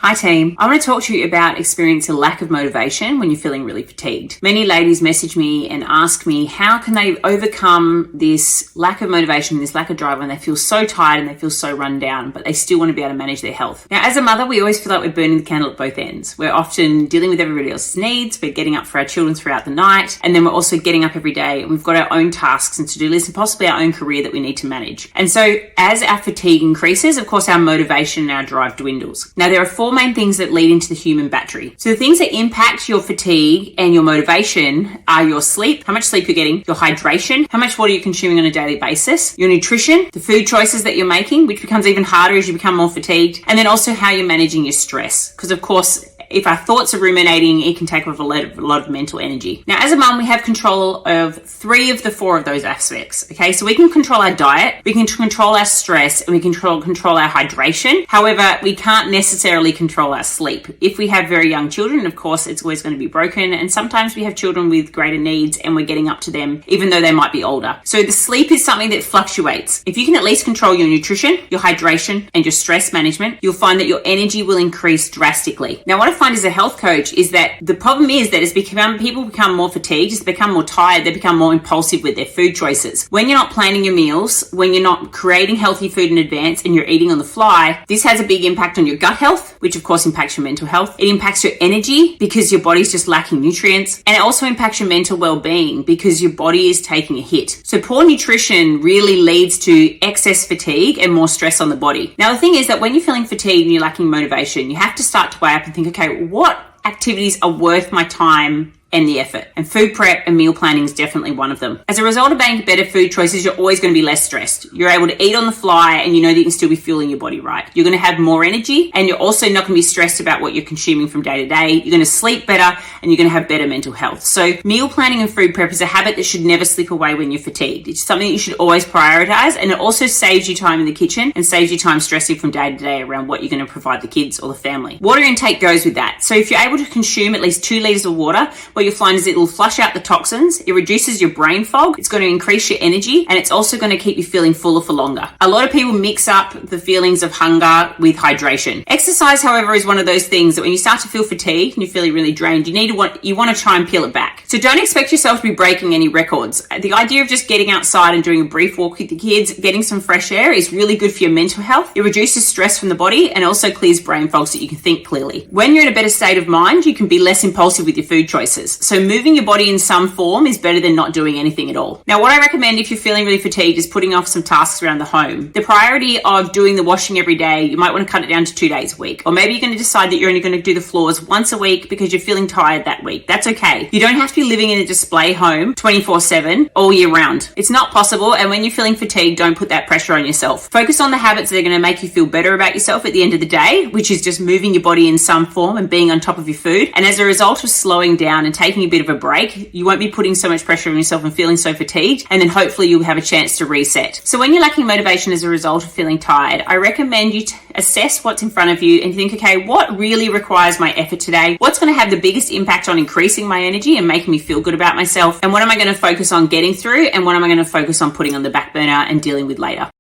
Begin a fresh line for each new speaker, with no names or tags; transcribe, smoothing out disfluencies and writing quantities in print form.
Hi team, I want to talk to you about experiencing a lack of motivation when you're feeling really fatigued. Many ladies message me and ask me how can they overcome this lack of motivation, this lack of drive when they feel so tired and they feel so run down, but they still want to be able to manage their health. Now, as a mother, we always feel like we're burning the candle at both ends. We're often dealing with everybody else's needs, we're getting up for our children throughout the night, and then we're also getting up every day and we've got our own tasks and to-do lists and possibly our own career that we need to manage. And so as our fatigue increases, of course, our motivation and our drive dwindles. Now, there are four main things that lead into the human battery. So the things that impact your fatigue and your motivation are your sleep, how much sleep you're getting, your hydration, how much water you're consuming on a daily basis, your nutrition, the food choices that you're making, which becomes even harder as you become more fatigued, and then also how you're managing your stress. Because of course, if our thoughts are ruminating, it can take up a lot of mental energy. Now, as a mum, we have control of 3 of the 4 of those aspects. Okay, so we can control our diet, we can control our stress, and we can control our hydration. However, we can't necessarily control our sleep. If we have very young children, of course, it's always going to be broken. And sometimes we have children with greater needs and we're getting up to them, even though they might be older. So the sleep is something that fluctuates. If you can at least control your nutrition, your hydration, and your stress management, you'll find that your energy will increase drastically. Now, what I find as a health coach is that the problem is that people become more fatigued, as they become more tired, they become more impulsive with their food choices. When you're not planning your meals, when you're not creating healthy food in advance and you're eating on the fly, this has a big impact on your gut health, which of course impacts your mental health. It impacts your energy because your body's just lacking nutrients, and it also impacts your mental well-being because your body is taking a hit. So poor nutrition really leads to excess fatigue and more stress on the body. Now, the thing is that when you're feeling fatigued and you're lacking motivation, you have to start to weigh up and think, okay, what activities are worth my time and the effort? And food prep and meal planning is definitely one of them. As a result of making better food choices, you're always going to be less stressed. You're able to eat on the fly and you know that you can still be fueling your body right. You're going to have more energy and you're also not going to be stressed about what you're consuming from day to day. You're going to sleep better and you're going to have better mental health. So meal planning and food prep is a habit that should never slip away when you're fatigued. It's something that you should always prioritize, and it also saves you time in the kitchen and saves you time stressing from day to day around what you're going to provide the kids or the family. Water intake goes with that. So if you're able to consume at least 2 liters of water, what you'll find is it'll flush out the toxins, it reduces your brain fog, it's going to increase your energy, and it's also going to keep you feeling fuller for longer. A lot of people mix up the feelings of hunger with hydration. Exercise, however, is one of those things that when you start to feel fatigued and you're feeling really drained, you want to try and peel it back. So don't expect yourself to be breaking any records. The idea of just getting outside and doing a brief walk with the kids, getting some fresh air, is really good for your mental health. It reduces stress from the body and also clears brain fog so you can think clearly. When you're in a better state of mind, you can be less impulsive with your food choices. So moving your body in some form is better than not doing anything at all. Now, what I recommend if you're feeling really fatigued is putting off some tasks around the home. The priority of doing the washing every day, you might want to cut it down to 2 days a week. Or maybe you're going to decide that you're only going to do the floors once a week because you're feeling tired that week. That's okay. You don't have to be living in a display home 24/7 all year round. It's not possible, and when you're feeling fatigued, don't put that pressure on yourself. Focus on the habits that are going to make you feel better about yourself at the end of the day, which is just moving your body in some form and being on top of your food. And as a result of slowing down and taking a bit of a break, you won't be putting so much pressure on yourself and feeling so fatigued, and then hopefully you'll have a chance to reset. So when you're lacking motivation as a result of feeling tired, I recommend you to assess what's in front of you and think, okay, what really requires my effort today? What's going to have the biggest impact on increasing my energy and making me feel good about myself? And what am I going to focus on getting through? And what am I going to focus on putting on the back burner and dealing with later?